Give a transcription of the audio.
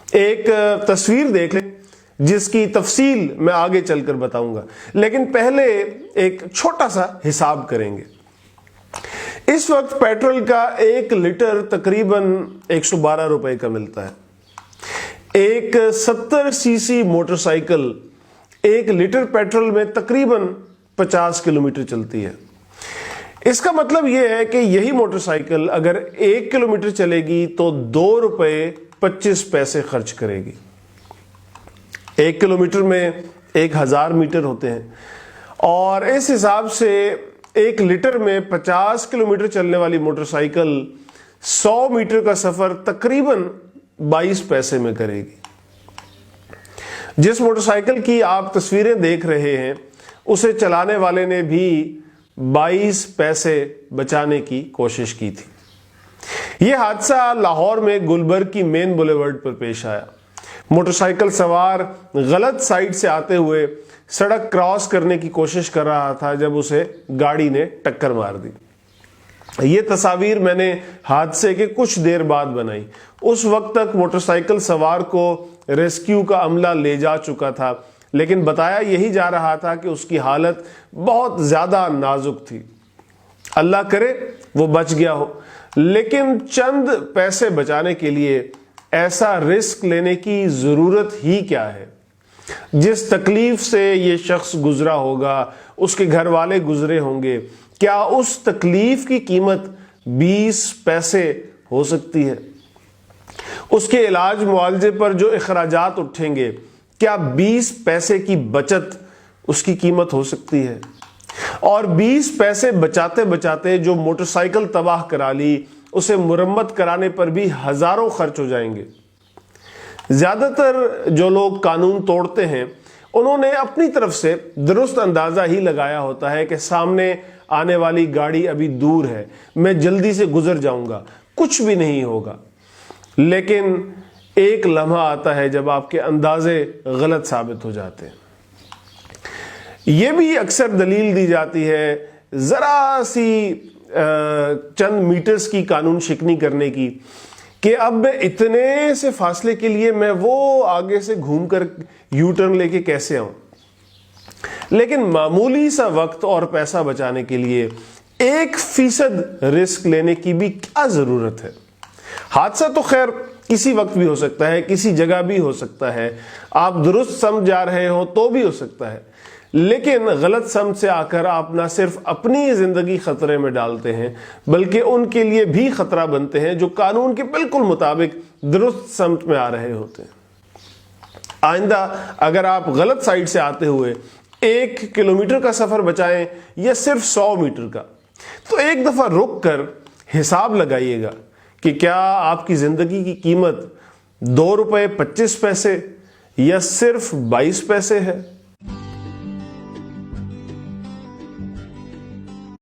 ایک تصویر دیکھ لیں جس کی تفصیل میں آگے چل کر بتاؤں گا، لیکن پہلے ایک چھوٹا سا حساب کریں گے۔ اس وقت پیٹرول کا 1 لیٹر تقریباً 112 روپے کا ملتا ہے۔ ایک 70 سی سی موٹر سائیکل 1 لیٹر پیٹرول میں تقریباً 50 کلومیٹر چلتی ہے۔ اس کا مطلب یہ ہے کہ یہی موٹر سائیکل اگر 1 کلومیٹر چلے گی تو 2 روپے 25 پیسے خرچ کرے گی۔ 1 کلومیٹر میں 1000 میٹر ہوتے ہیں، اور اس حساب سے 1 لیٹر میں 50 کلومیٹر چلنے والی موٹر سائیکل 100 میٹر کا سفر تقریباً 22 پیسے میں کرے گی۔ جس موٹر سائیکل کی آپ تصویریں دیکھ رہے ہیں اسے چلانے والے نے بھی 22 پیسے بچانے کی کوشش کی تھی۔ یہ حادثہ لاہور میں گلبرگ کی مین بولیورڈ پر پیش آیا۔ موٹر سائیکل سوار غلط سائیڈ سے آتے ہوئے سڑک کراس کرنے کی کوشش کر رہا تھا جب اسے گاڑی نے ٹکر مار دی۔ یہ تصاویر میں نے حادثے کے کچھ دیر بعد بنائی۔ اس وقت تک موٹر سائیکل سوار کو ریسکیو کا عملہ لے جا چکا تھا، لیکن بتایا یہی جا رہا تھا کہ اس کی حالت بہت زیادہ نازک تھی۔ اللہ کرے وہ بچ گیا ہو، لیکن چند پیسے بچانے کے لیے ایسا رسک لینے کی ضرورت ہی کیا ہے؟ جس تکلیف سے یہ شخص گزرا ہوگا، اس کے گھر والے گزرے ہوں گے، کیا اس تکلیف کی قیمت 20 پیسے ہو سکتی ہے؟ اس کے علاج معالجے پر جو اخراجات اٹھیں گے، کیا 20 پیسے کی بچت اس کی قیمت ہو سکتی ہے؟ اور 20 پیسے بچاتے بچاتے جو موٹر سائیکل تباہ کرا لی، اسے مرمت کرانے پر بھی ہزاروں خرچ ہو جائیں گے۔ زیادہ تر جو لوگ قانون توڑتے ہیں انہوں نے اپنی طرف سے درست اندازہ ہی لگایا ہوتا ہے کہ سامنے آنے والی گاڑی ابھی دور ہے، میں جلدی سے گزر جاؤں گا، کچھ بھی نہیں ہوگا۔ لیکن ایک لمحہ آتا ہے جب آپ کے اندازے غلط ثابت ہو جاتے ہیں۔ یہ بھی اکثر دلیل دی جاتی ہے ذرا سی چند میٹرز کی قانون شکنی کرنے کی، کہ اب میں اتنے سے فاصلے کے لیے میں وہ آگے سے گھوم کر یو ٹرن لے کے کیسے آؤں۔ لیکن معمولی سا وقت اور پیسہ بچانے کے لیے 1% رسک لینے کی بھی کیا ضرورت ہے؟ حادثہ تو خیر کسی وقت بھی ہو سکتا ہے، کسی جگہ بھی ہو سکتا ہے، آپ درست سمجھ جا رہے ہو تو بھی ہو سکتا ہے، لیکن غلط سمت سے آ کر آپ نہ صرف اپنی زندگی خطرے میں ڈالتے ہیں بلکہ ان کے لیے بھی خطرہ بنتے ہیں جو قانون کے بالکل مطابق درست سمت میں آ رہے ہوتے ہیں۔ آئندہ اگر آپ غلط سائیڈ سے آتے ہوئے 1 کلومیٹر کا سفر بچائیں یا صرف 100 میٹر کا، تو ایک دفعہ رک کر حساب لگائیے گا کہ کیا آپ کی زندگی کی قیمت 2 روپے 25 پیسے یا صرف 22 پیسے ہے۔